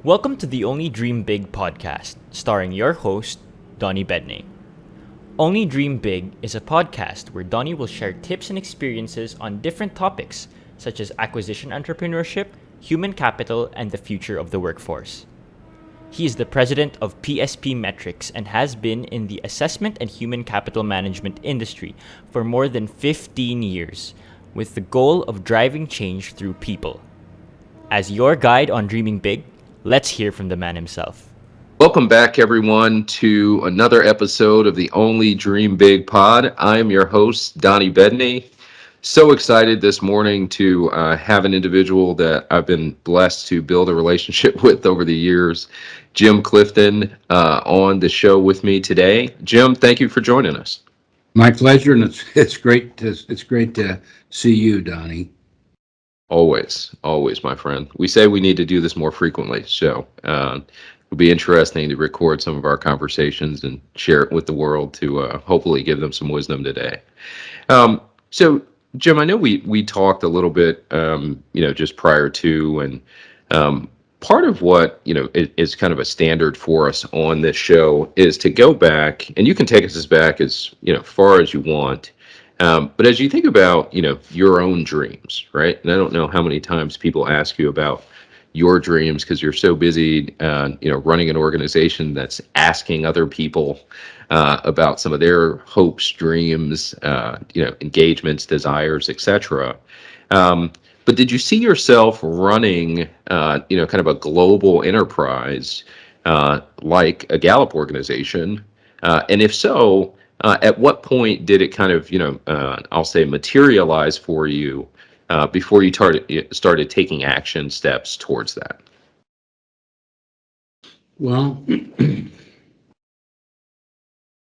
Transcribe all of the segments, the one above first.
Welcome to the Only Dream Big podcast, starring your host, Donnie Bedney. Only Dream Big is a podcast where Donnie will share tips and experiences on different topics, such as acquisition entrepreneurship, human capital, and the future of the workforce. He is the president of PSP Metrics and has been in the assessment and human capital management industry for more than 15 years, with the goal of driving change through people. As your guide on dreaming big, let's hear from the man himself. Welcome back, everyone, to another episode of the Only Dream Big pod. I am your host, Donnie Bedney. So excited this morning to have an individual that I've been blessed to build a relationship with over the years, Jim Clifton, on the show with me today. Jim, thank you for joining us. My pleasure, and it's great to see you, Donnie. Always, my friend. We say we need to do this more frequently, so it'll be interesting to record some of our conversations and share it with the world to hopefully give them some wisdom today. So, Jim, I know we talked a little bit, just prior to, and part of what is kind of a standard for us on this show is to go back, and you can take us as back as far as you want. But as you think about, your own dreams, right? And I don't know how many times people ask you about your dreams because you're so busy, running an organization that's asking other people about some of their hopes, dreams, engagements, desires, etc. But did you see yourself running, kind of a global enterprise like a Gallup organization? And if so, at what point did it kind of, I'll say materialize for you before you started taking action steps towards that? Well,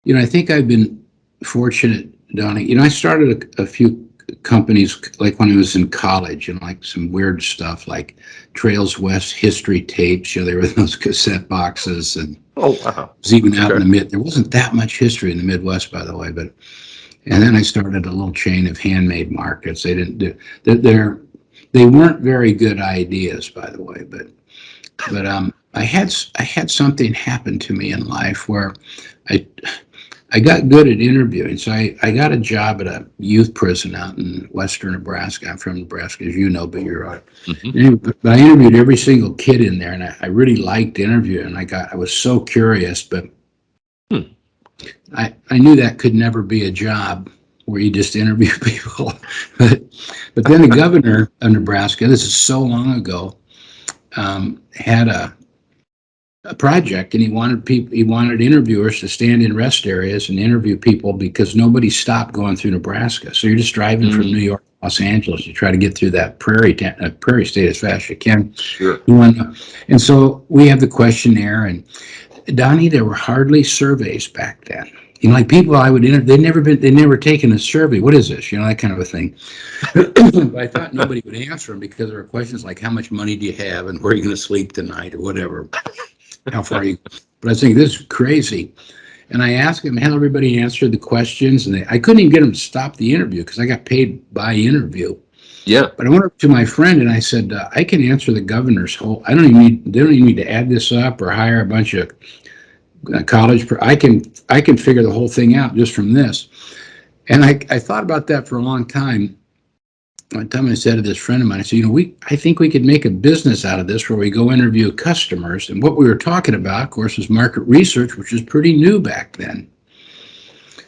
I think I've been fortunate, Donnie. I started a few companies like when I was in college, and like some weird stuff like Trails West history tapes. They were those cassette boxes, and oh wow, it was even out in the there wasn't that much history in the Midwest, by the way. And then I started a little chain of handmade markets. They didn't do they weren't very good ideas, by the way, but I had something happen to me in life where I got good at interviewing. So I got a job at a youth prison out in western Nebraska. I'm from Nebraska, as you know, but you're right. Anyway, but I interviewed every single kid in there, and I really liked interviewing. I was so curious, but I knew that could never be a job where you just interview people. But then the governor of Nebraska, this is so long ago, had a project, and he wanted interviewers to stand in rest areas and interview people because nobody stopped going through Nebraska. So you're just driving from New York to Los Angeles. You try to get through that prairie state as fast as you can. Sure. And so we have the questionnaire, and Donnie, there were hardly surveys back then. Like people I would interview, they'd never taken a survey. What is this? That kind of a thing. But I thought nobody would answer them because there were questions like, how much money do you have, and where are you going to sleep tonight, or whatever. How far are you? But I was thinking, this is crazy. And I asked him how everybody answered the questions, and I couldn't even get them to stop the interview because I got paid by interview. Yeah. But I went up to my friend and I said, I can answer the governor's whole. They don't even need to add this up or hire a bunch of college. I can figure the whole thing out just from this. And I thought about that for a long time. One time I said to this friend of mine, I said, I think we could make a business out of this where we go interview customers. And what we were talking about, of course, was market research, which was pretty new back then.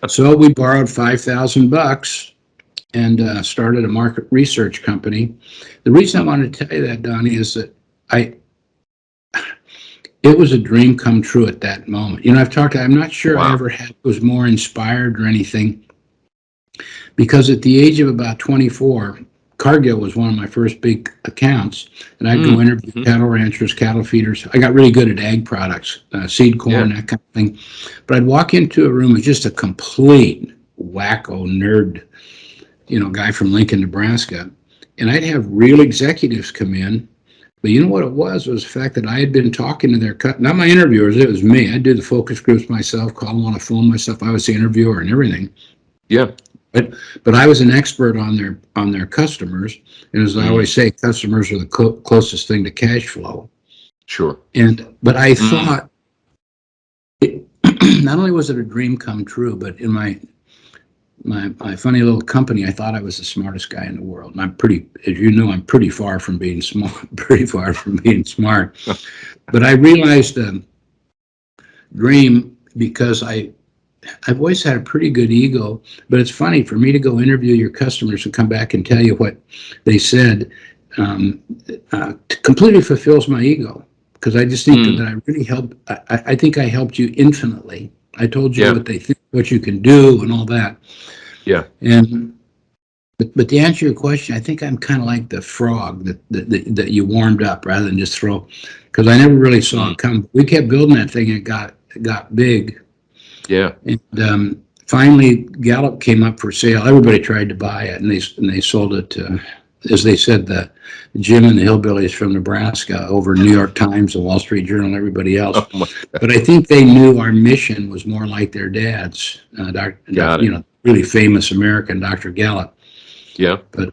So we borrowed $5,000 and started a market research company. The reason I wanted to tell you that, Donnie, is that it was a dream come true at that moment. I'm not sure I ever was more inspired or anything, because at the age of about 24, Cargill was one of my first big accounts, and I'd go interview cattle ranchers, cattle feeders. I got really good at ag products, seed corn, that kind of thing. But I'd walk into a room with just a complete wacko nerd, guy from Lincoln, Nebraska, and I'd have real executives come in. But you know what it was the fact that I had been talking to their not my interviewers, it was me. I'd do the focus groups myself, call them on the phone myself. I was the interviewer and everything. Yeah. But I was an expert on their customers, and as I always say, customers are the closest thing to cash flow. Sure. But I thought, not only was it a dream come true, but in my funny little company, I thought I was the smartest guy in the world. And I'm pretty, as you know, I'm pretty far from being smart, pretty far from being smart. But I realized dream because I've always had a pretty good ego, but it's funny for me to go interview your customers and come back and tell you what they said, completely fulfills my ego, because I just think that I really helped. I think I helped you infinitely. I told you what they think, what you can do, and all that. Yeah. And but to answer your question, I think I'm kind of like the frog that you warmed up rather than just throw, because I never really saw it come. We kept building that thing, and it got big. Yeah. And finally, Gallup came up for sale. Everybody tried to buy it, and they sold it to, as they said, the Jim and the Hillbillies from Nebraska over New York Times, the Wall Street Journal, and everybody else. Oh my God. But I think they knew our mission was more like their dad's, Got it. really famous American Dr. Gallup. Yeah. But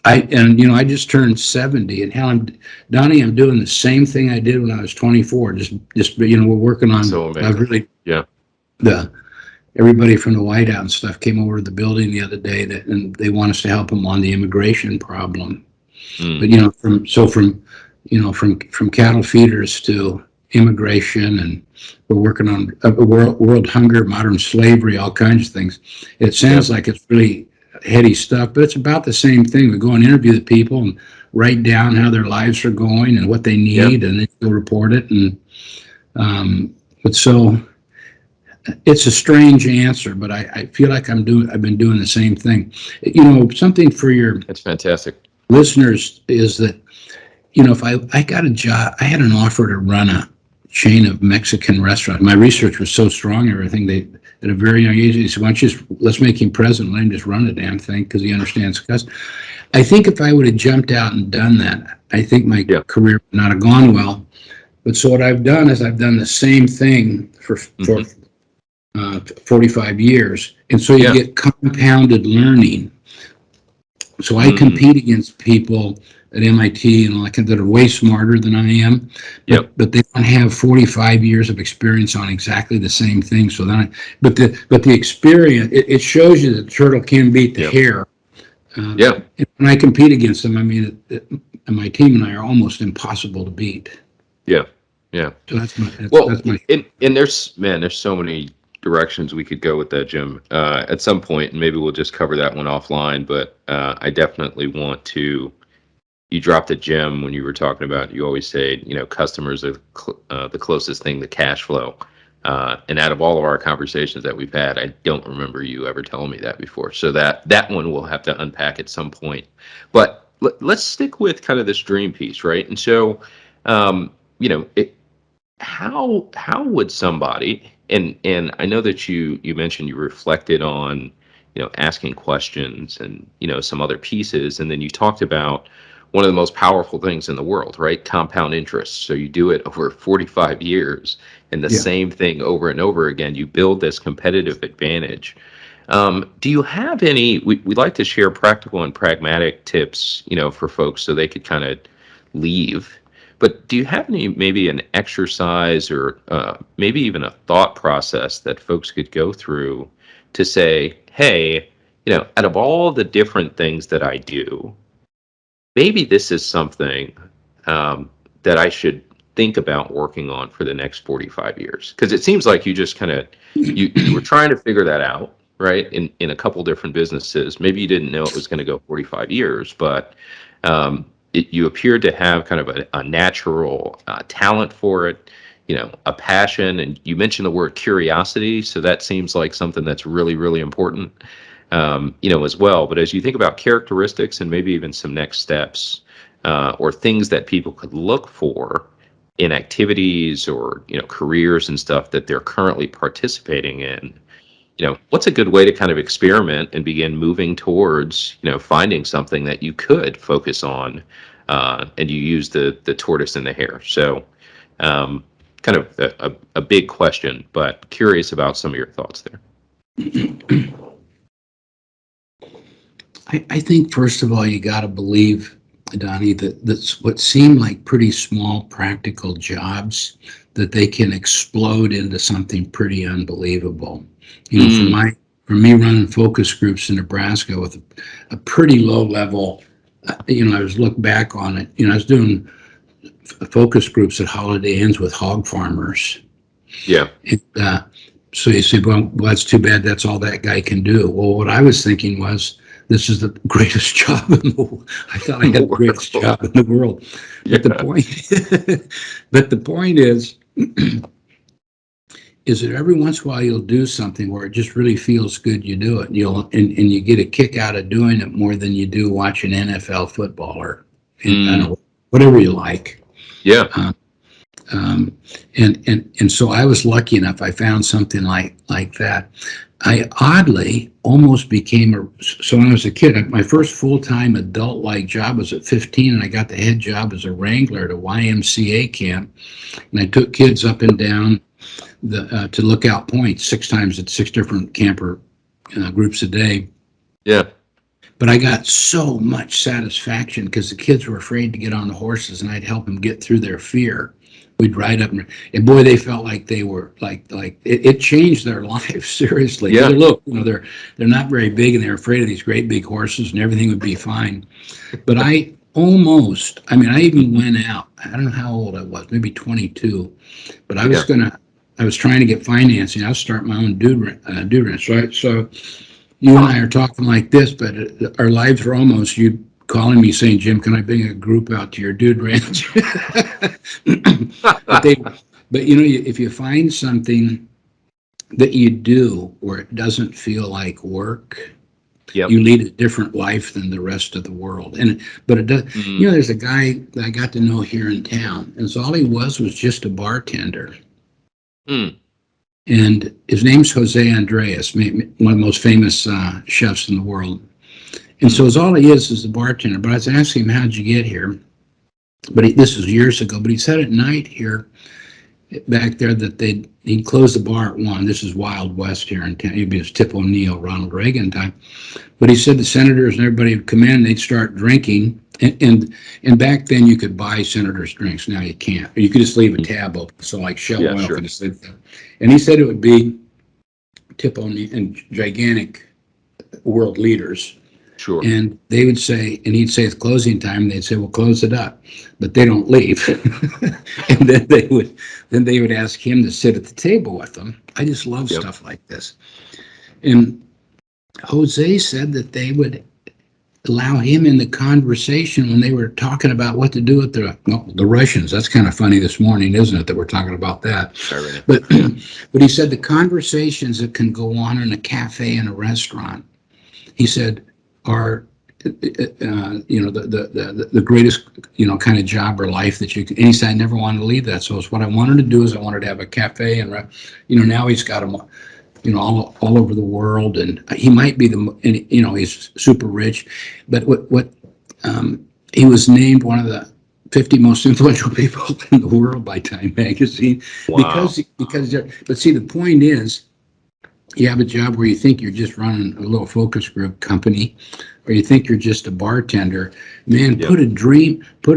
I just turned 70, and hell, Donnie, I'm doing the same thing I did when I was 24. Just we're working on. So amazing. Yeah. Everybody from the White House and stuff came over to the building the other day, and they want us to help them on the immigration problem. But from cattle feeders to immigration, and we're working on world hunger, modern slavery, all kinds of things. It sounds like it's really heady stuff, but it's about the same thing. We go and interview the people and write down how their lives are going and what they need, and then go report it. And but so it's a strange answer, but I feel like I've been doing the same thing. Something for your That's fantastic. listeners is that, if I got a job, I had an offer to run a chain of Mexican restaurants. My research was so strong and everything, they, at a very young age, they said, why don't you let's make him president, let him just run the damn thing, because he understands customer. I think if I would have jumped out and done that, I think my career would not have gone well. But so what I've done is I've done the same thing for 45 years. And so you get compounded learning. So I compete against people at MIT and that are way smarter than I am, but they don't have 45 years of experience on exactly the same thing. So then, but the experience, it shows you that the turtle can beat the hare. When I compete against them, I mean, my team and I are almost impossible to beat. Yeah. So that's my. And there's so many directions we could go with that, Jim. At some point, and maybe we'll just cover that one offline. But I definitely want to. You dropped a gem when you were talking about. You always say, customers are the closest thing to cash flow. And out of all of our conversations that we've had, I don't remember you ever telling me that before. So that one we'll have to unpack at some point. But let's stick with kind of this dream piece, right? And so, how would somebody, and I know that you mentioned you reflected on, asking questions and, some other pieces, and then you talked about one of the most powerful things in the world, right? Compound interest. So you do it over 45 years and the same thing over and over again. You build this competitive advantage. Do you have any, we'd like to share practical and pragmatic tips, for folks so they could kind of leave. But do you have any, maybe an exercise or maybe even a thought process that folks could go through to say, hey, out of all the different things that I do, maybe this is something that I should think about working on for the next 45 years? Because it seems like you just kind of, you were trying to figure that out, right? In a couple different businesses. Maybe you didn't know it was going to go 45 years, but you appeared to have kind of a natural talent for it, a passion. And you mentioned the word curiosity. So that seems like something that's really, really important. As well. But as you think about characteristics and maybe even some next steps or things that people could look for in activities or, careers and stuff that they're currently participating in, what's a good way to kind of experiment and begin moving towards, finding something that you could focus on and you use the tortoise and the hare. So kind of a big question, but curious about some of your thoughts there. I think, first of all, you got to believe Donnie, that's what seemed like pretty small practical jobs that they can explode into something pretty unbelievable. You know, Mm, for me running focus groups in Nebraska with a pretty low level, I was look back on it. I was doing focus groups at Holiday Inns with hog farmers. yeah. And, so you say, well, that's too bad. That's all that guy can do. Well, what I was thinking was, this is the greatest job in the world. I thought I In the had the greatest world. job in the world. But the Yeah. point, but the point is that every once in a while you'll do something where it just really feels good. You do it. And you get a kick out of doing it more than you do watching NFL football or, and I don't Mm, know, whatever you like. yeah. Uh, Um, and so I was lucky enough. I found something like that. I oddly almost became so when I was a kid. My first full time adult like job was at 15, and I got the head job as a wrangler at a YMCA camp. And I took kids up and down to Lookout Point 6 times at 6 different camper groups a day. Yeah. But I got so much satisfaction because the kids were afraid to get on the horses, and I'd help them get through their fear. We'd ride up, and boy, they felt like they were like it changed their lives seriously. Because Yeah. they're not very big, and they're afraid of these great big horses, and everything would be fine. But I mean, I even went out. I don't know how old I was, maybe 22, but Yeah. I was trying to get financing. I was starting my own dude ranch, right? So you and I are talking like this, but our lives are almost you calling me saying, Jim, can I bring a group out to your dude ranch? but they, but if you find something that you do where it doesn't feel like work, Yep. you lead a different life than the rest of the world. But it does. Mm, There's a guy that I got to know here in town, and so all he was just a bartender. mm, And his name's Jose Andreas, one of the most famous chefs in the world. And so mm. all he is a bartender. But I was asking him, how'd you get here? But this was years ago. But he said at night here, back there, that he'd close the bar at 1. This is Wild West here in town. It was Tip O'Neill, Ronald Reagan time. But he said the senators and everybody would come in, and they'd start drinking. And back then you could buy senators' drinks. Now you can't. You could just leave a tab open. So like Shell Yeah, Oil sure. could just leave that. And he said it would be Tip O'Neill and gigantic world leaders. Sure. And they would say, and he'd say it's closing time. And they'd say, "Well, close it up," but they don't leave. And then they would ask him to sit at the table with them. I just love Yep. stuff like this. And Jose said that they would allow him in the conversation when they were talking about what to do with the Russians. That's kind of funny this morning, isn't it, that we're talking about that? Irony. But Yeah. but he said the conversations that can go on in a cafe and a restaurant, he said, are the greatest kind of job or life that you can. And he said I never wanted to leave that. So it's what I wanted to do is I wanted to have a cafe and now he's got them all over the world, and he might be he's super rich, but he was named one of the 50 most influential people in the world by Time Magazine Wow. but see, the point is, you have a job where you think you're just running a little focus group company, or you think you're just a bartender. Man, Yep. put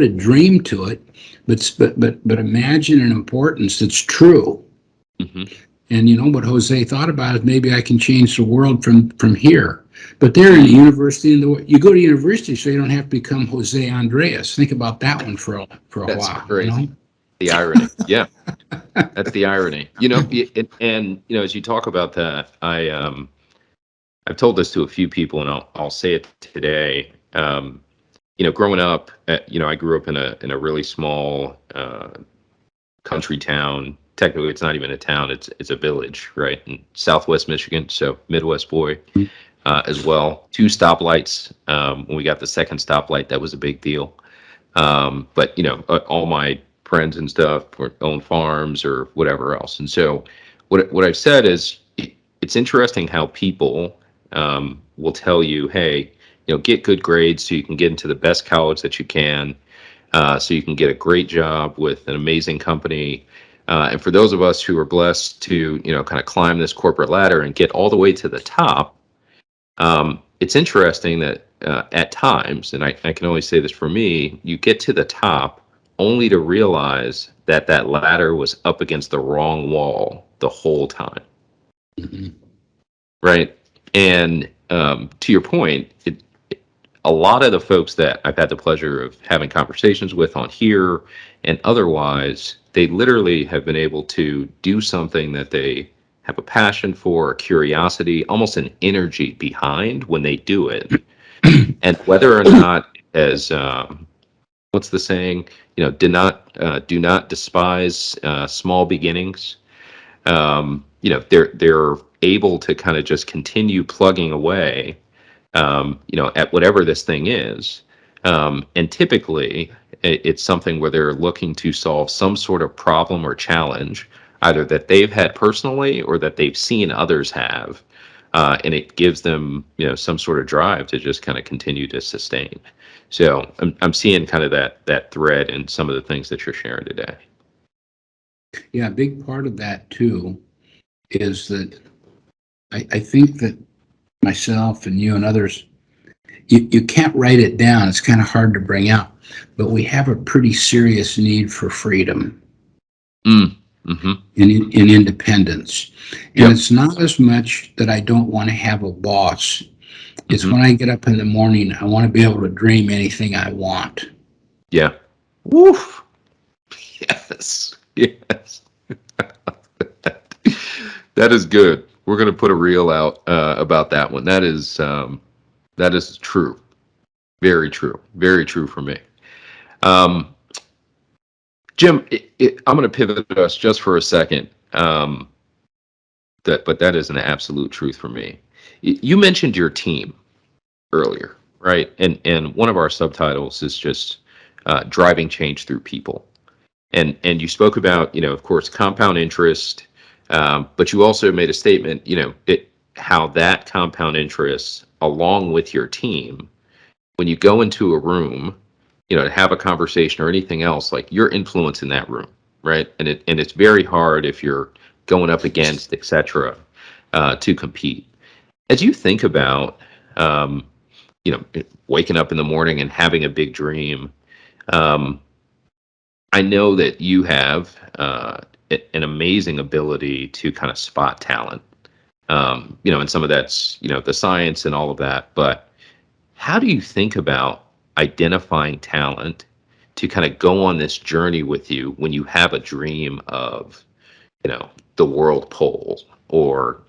a dream to it, but imagine an importance that's true. Hmm. And what Jose thought about is maybe I can change the world from here. But they're in a university you go to university so you don't have to become Jose Andreas. Think about that one for a That's while. crazy. The irony. Yeah. That's the irony. And as you talk about that, I've told this to a few people, and I'll say it today. Growing up, I grew up in a really small country town. Technically, it's not even a town; it's a village, right, in Southwest Michigan. So Midwest boy, as well. 2 stoplights. When we got the second stoplight, that was a big deal. But all my friends and stuff own farms or whatever else. And so, what I've said is, it's interesting how people will tell you, hey, get good grades so you can get into the best college that you can, so you can get a great job with an amazing company. And for those of us who are blessed to, kind of climb this corporate ladder and get all the way to the top, it's interesting that at times, and I can only say this for me, you get to the top only to realize that that ladder was up against the wrong wall the whole time. Mm-hmm. Right. And to your point, a lot of the folks that I've had the pleasure of having conversations with on here and otherwise, they literally have been able to do something that they have a passion for, a curiosity, almost an energy behind when they do it. And whether or not, as what's the saying? Do not despise small beginnings. They're able to kind of just continue plugging away, at whatever this thing is. And typically, it's something where they're looking to solve some sort of problem or challenge, either that they've had personally or that they've seen others have. And it gives them, some sort of drive to just kind of continue to sustain. So I'm seeing kind of that thread in some of the things that you're sharing today. Yeah, a big part of that too is that I think that myself and you and others, you can't write it down. It's kind of hard to bring out, but we have a pretty serious need for freedom Mm-hmm. and independence. And Yep. it's not as much that I don't want to have a boss. It's Mm-hmm. when I get up in the morning, I want to be able to dream anything I want. Yeah. Woof. Yes. Yes. That is good. We're going to put a reel out about that one. That is true. Very true. Very true for me. Jim, I'm going to pivot us just for a second. But that is an absolute truth for me. You mentioned your team earlier, right? And one of our subtitles is just driving change through people. And you spoke about, of course, compound interest, but you also made a statement, how that compound interest, along with your team, when you go into a room, to have a conversation or anything else, like your influence in that room, right? And it's very hard if you're going up against, et cetera, to compete. As you think about, waking up in the morning and having a big dream, I know that you have an amazing ability to kind of spot talent, and some of that's, the science and all of that. But how do you think about identifying talent to kind of go on this journey with you when you have a dream of, the world pole or,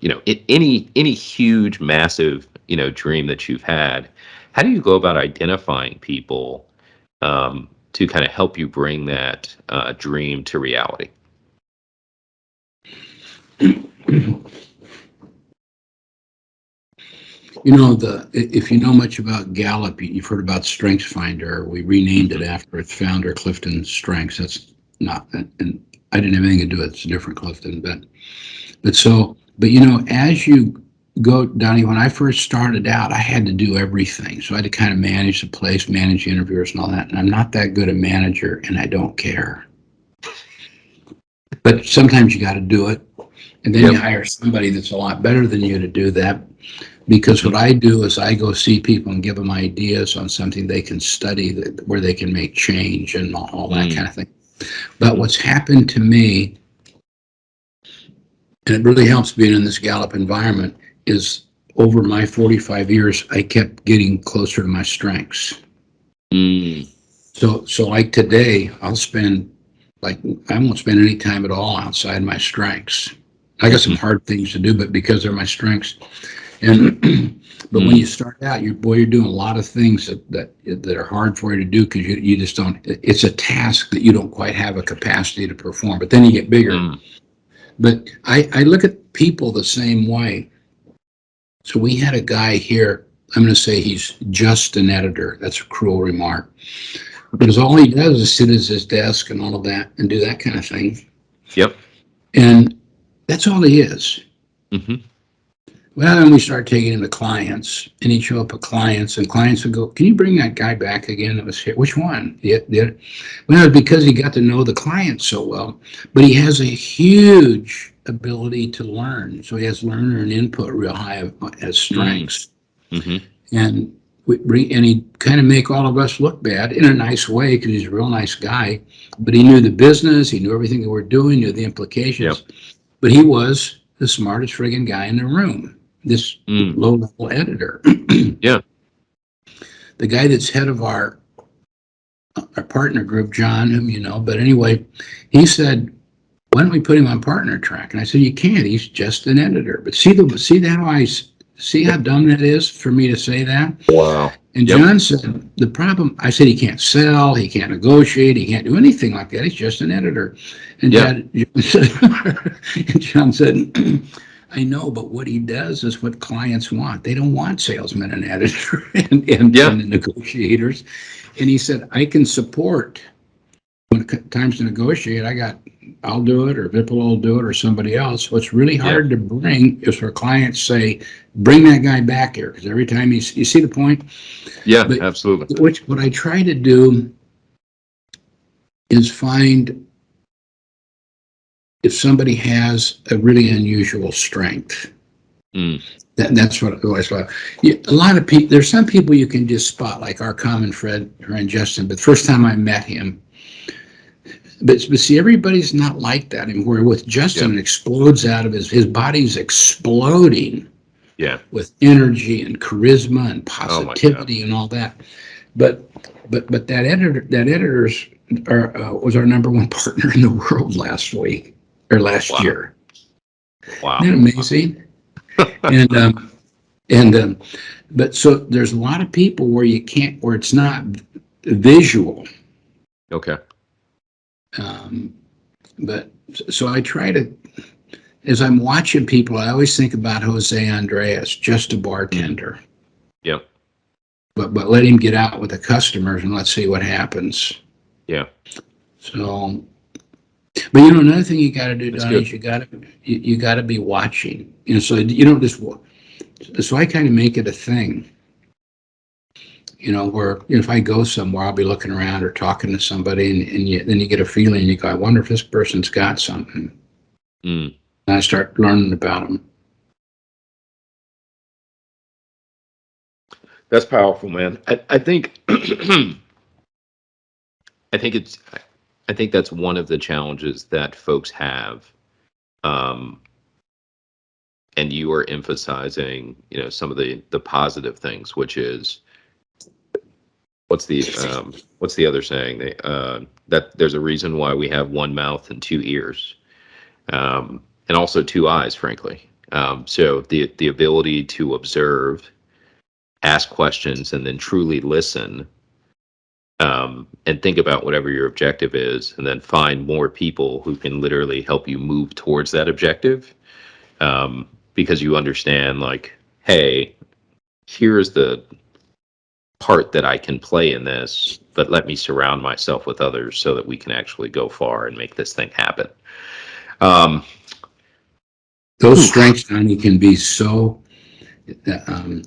any huge, massive, dream that you've had? How do you go about identifying people to kind of help you bring that dream to reality? If you know much about Gallup, you've heard about Strengths Finder. We renamed it after its founder, Clifton's Strengths. That's not, and I didn't have anything to do with it. It's a different Clifton, but as you go, Donnie, when I first started out, I had to do everything. So I had to kind of manage the place, manage interviewers and all that. And I'm not that good a manager, and I don't care. But sometimes you got to do it. And then you hire somebody that's a lot better than you to do that. Because what I do is I go see people and give them ideas on something they can study where they can make change and all that kind of thing. But what's happened to me, and it really helps being in this Gallup environment, is over my 45 years, I kept getting closer to my strengths. So like today, I won't spend any time at all outside my strengths. I got some hard things to do, but because they're my strengths. And but when you start out, you're doing a lot of things that are hard for you to do because you just don't. It's a task that you don't quite have a capacity to perform. But then you get bigger. But I look at people the same way. So we had a guy here. I'm going to say he's just an editor. That's a cruel remark. Because all he does is sit at his desk and all of that and do that kind of thing. Yep. And that's all he is. Mm-hmm. Well, then we start taking him to clients, and he'd show up at clients, and clients would go, "Can you bring that guy back again that was here?" Which one? Yeah. Well, because he got to know the client so well, but he has a huge ability to learn. So he has learner and input real high as strengths. Mm-hmm. and he'd kind of make all of us look bad in a nice way because he's a real nice guy. But he knew the business, he knew everything that we're doing, knew the implications. Yep. But he was the smartest friggin' guy in the room. This low-level editor. Yeah. The guy that's head of our partner group, John, whom you know. But anyway, he said, "Why don't we put him on partner track?" And I said, "You can't. He's just an editor." But see how dumb that is for me to say that. Wow. And Yep. John said, "The problem." I said, "He can't sell. He can't negotiate. He can't do anything like that. He's just an editor." And Yeah. John said, "I know, but what he does is what clients want. They don't want salesmen and editor and negotiators." And he said, "I can support when it times to negotiate. I'll do it, or Vipul will do it, or somebody else. What's really hard to bring is for clients say, bring that guy back here, because every time you see the point." Yeah, But absolutely. what I try to do is find if somebody has a really unusual strength. That's what I always thought. A lot of people, there's some people you can just spot, like our common friend Justin. But the first time I met him, but see, everybody's not like that anymore. With Justin, it explodes out of his body's exploding. Yeah. With energy and charisma and positivity and all that. But that editor's was our number one partner in the world last year. Wow. Isn't that amazing? But so there's a lot of people where it's not visual. Okay. But so I try to, as I'm watching people, I always think about Jose Andres, just a bartender. Yep. But let him get out with the customers and let's see what happens. Yeah. So, but another thing you got to do, Donnie, is you got to be watching. So you don't just. So I kind of make it a thing. Where if I go somewhere, I'll be looking around or talking to somebody, and then you get a feeling. You go, I wonder if this person's got something. And I start learning about them. That's powerful, man. I think I think that's one of the challenges that folks have. And you are emphasizing, some of the positive things, which is what's the other saying? That there's a reason why we have one mouth and two ears, and also two eyes, frankly. So the ability to observe, ask questions, and then truly listen, and think about whatever your objective is, and then find more people who can literally help you move towards that objective, because you understand, like, hey, here's the part that I can play in this, but let me surround myself with others so that we can actually go far and make this thing happen. Those strengths, Donnie, can be so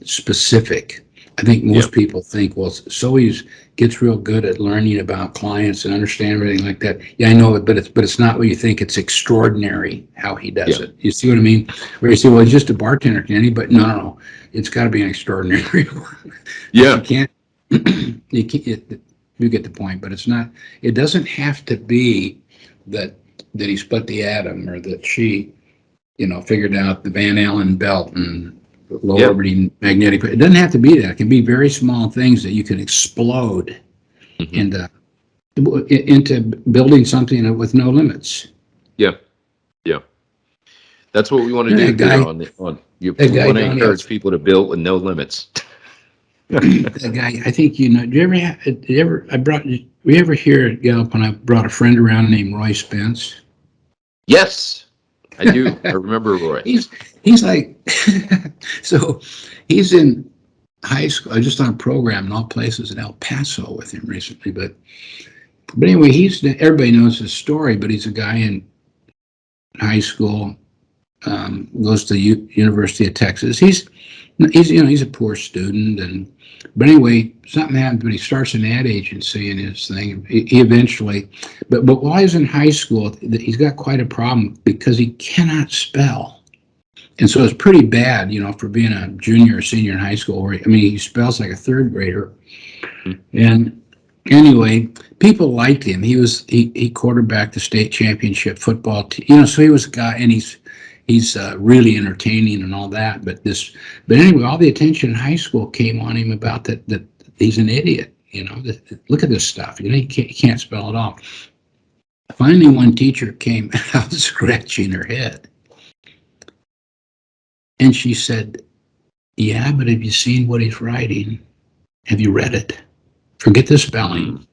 specific. I think most people think, well, so he gets real good at learning about clients and understand everything like that. Yeah, I know it, but it's not what you think. It's extraordinary how he does it. You see what I mean? Where you say, well, he's just a bartender, can he? But no. It's got to be an extraordinary one. You can't. You get the point, but it's not. It doesn't have to be that he split the atom or that she, figured out the Van Allen belt and low orbiting magnetic. It doesn't have to be that. It can be very small things that you can explode into building something with no limits. Yeah. That's what we want to do here we want to encourage people to build with no limits. That guy, I think we ever hear at Gallup when I brought a friend around named Roy Spence? Yes, I do. I remember Roy. He's like, so he's in high school, just on a program in all places in El Paso with him recently. But anyway, everybody knows his story, but he's a guy in high school, goes to University of Texas. He's a poor student, but anyway, something happens when he starts an ad agency and his thing. He eventually, but while he's in high school, he's got quite a problem because he cannot spell. And so it's pretty bad, for being a junior or senior in high school. Where, he spells like a third grader. And anyway, people liked him. He quarterbacked the state championship football team. So he was a guy, and he's really entertaining and all that. But anyway, all the attention in high school came on him about that he's an idiot. Look at this stuff. He can't spell it all. Finally, one teacher came out scratching her head. And she said, yeah, but have you seen what he's writing? Have you read it? Forget the spelling,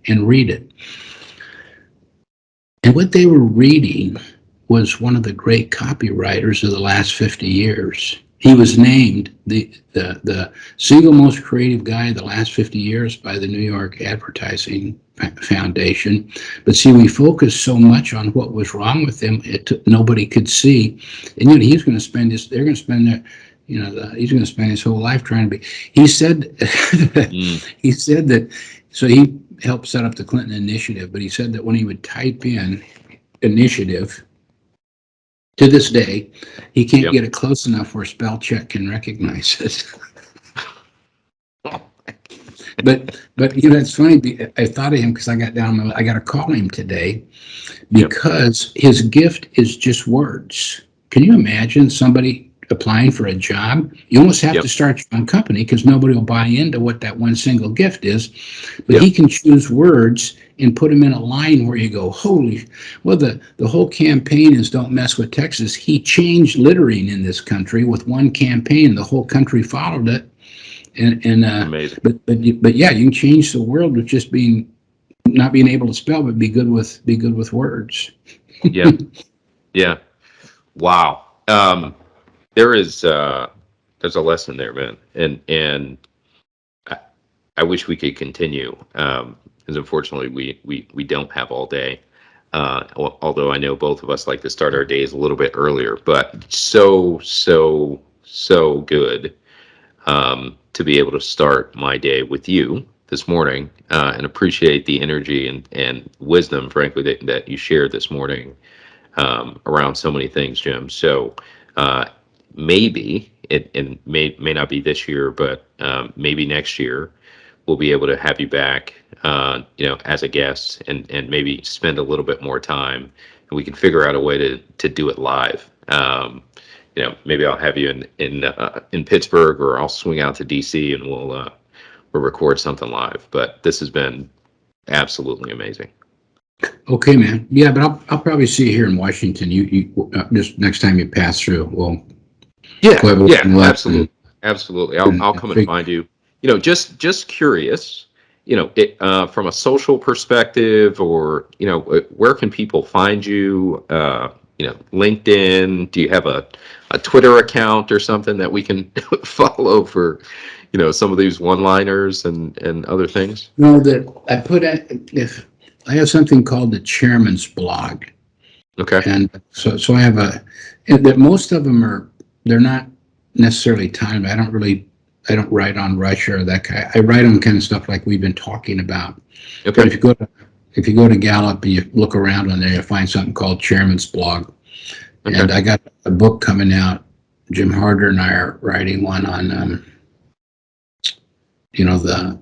and read it. And what they were reading was one of the great copywriters of the last 50 years. He was named the single most creative guy of the last 50 years by the New York Advertising Foundation. But see, we focused so much on what was wrong with him, nobody could see. And he's going to spend he's going to spend his whole life trying to be. He said, he said that, so he helped set up the Clinton Initiative, but he said that when he would type in initiative, to this day, he can't get it close enough where spell check can recognize it. But it's funny. I thought of him because I got to call him today because his gift is just words. Can you imagine somebody applying for a job? You almost have to start your own company because nobody will buy into what that one single gift is. But he can choose words and put them in a line where you go, holy, well, the whole campaign is don't mess with Texas. He changed littering in this country with one campaign. The whole country followed it. And amazing. But yeah, you can change the world with just not being able to spell, but be good with words. Yeah. Wow. There's a lesson there, man. And I wish we could continue. Because unfortunately we don't have all day. Although I know both of us like to start our days a little bit earlier, but so good to be able to start my day with you this morning and appreciate the energy and wisdom, frankly, that you shared this morning around so many things, Jim. So maybe it may not be this year, but maybe next year we'll be able to have you back, as a guest and maybe spend a little bit more time, and we can figure out a way to do it live. Maybe I'll have you in Pittsburgh, or I'll swing out to DC and we'll record something live. But this has been absolutely amazing. Okay, man. Yeah, but I'll probably see you here in Washington. You just next time you pass through, we'll absolutely. I'll come and find you. Just curious, from a social perspective, or, where can people find you? LinkedIn, do you have a Twitter account or something that we can follow for, some of these one-liners and other things? No, that I if I have something called the Chairman's Blog. Okay. And so I have that most of them they're not necessarily timed. I don't write on Russia or that kind. I write on kind of stuff like we've been talking about. Okay. But if you go to Gallup and you look around on there, you'll find something called Chairman's Blog. Okay. And I got a book coming out. Jim Harder and I are writing one on, they're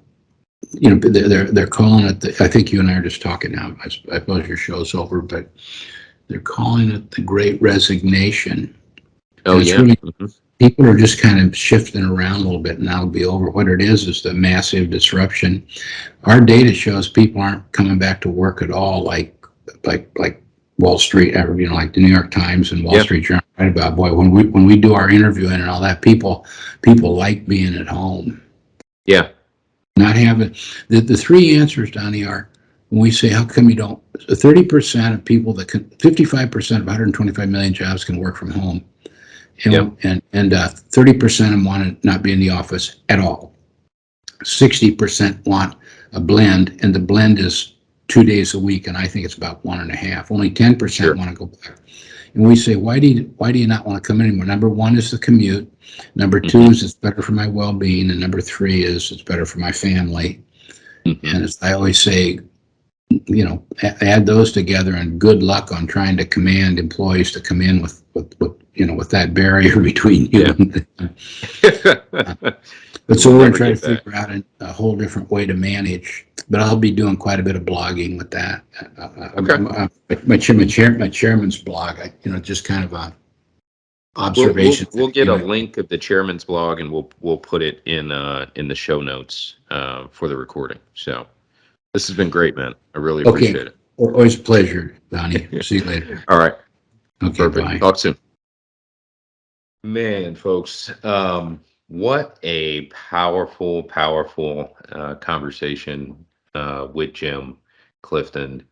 calling it, I think you and I are just talking now. I suppose your show's over, but they're calling it the Great Resignation. Oh, yeah. Really, people are just kind of shifting around a little bit, and that'll be over. What it is the massive disruption. Our data shows people aren't coming back to work at all, like Wall Street, like the New York Times and Wall Street Journal write about. Boy, when we do our interviewing and all that, people like being at home. Yeah. Not having the three answers, Donnie, are when we say how come you don't. 30% of people 55% of 125 million jobs can work from home. And 30% of them want to not be in the office at all. 60% want a blend, and the blend is 2 days a week, and I think it's about 1.5. Only 10% want to go back. And we say, why do you not want to come in anymore? Number one is the commute. Number two is it's better for my well-being, and number three is it's better for my family. And as I always say, add those together, and good luck on trying to command employees to come in with with that barrier between you Yeah. and them. But You so will we're going never to try to get back. figure out a whole different way to manage. But I'll be doing quite a bit of blogging with that. Okay. My chairman's blog, just kind of a observation. We'll get a link of the chairman's blog, and we'll put it in the show notes for the recording. So this has been great, man. I really appreciate Okay. Always a pleasure, Donnie. it. See you later. All right. Okay, Perfect. bye. Talk soon. Man, folks, what a powerful conversation with Jim Clifton.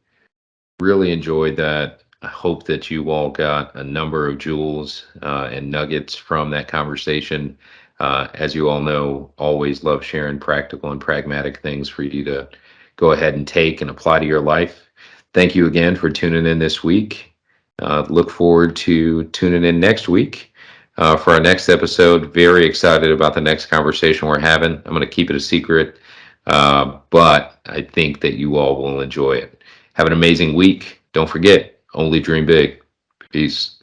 Really enjoyed that. I hope that you all got a number of jewels and nuggets from that conversation. As you all know, always love sharing practical and pragmatic things for you to go ahead and take and apply to your life. Thank you again for tuning in this week. Look forward to tuning in next week for our next episode. Very excited about the next conversation we're having. I'm going to keep it a secret, but I think that you all will enjoy it. Have an amazing week. Don't forget, only dream big. Peace.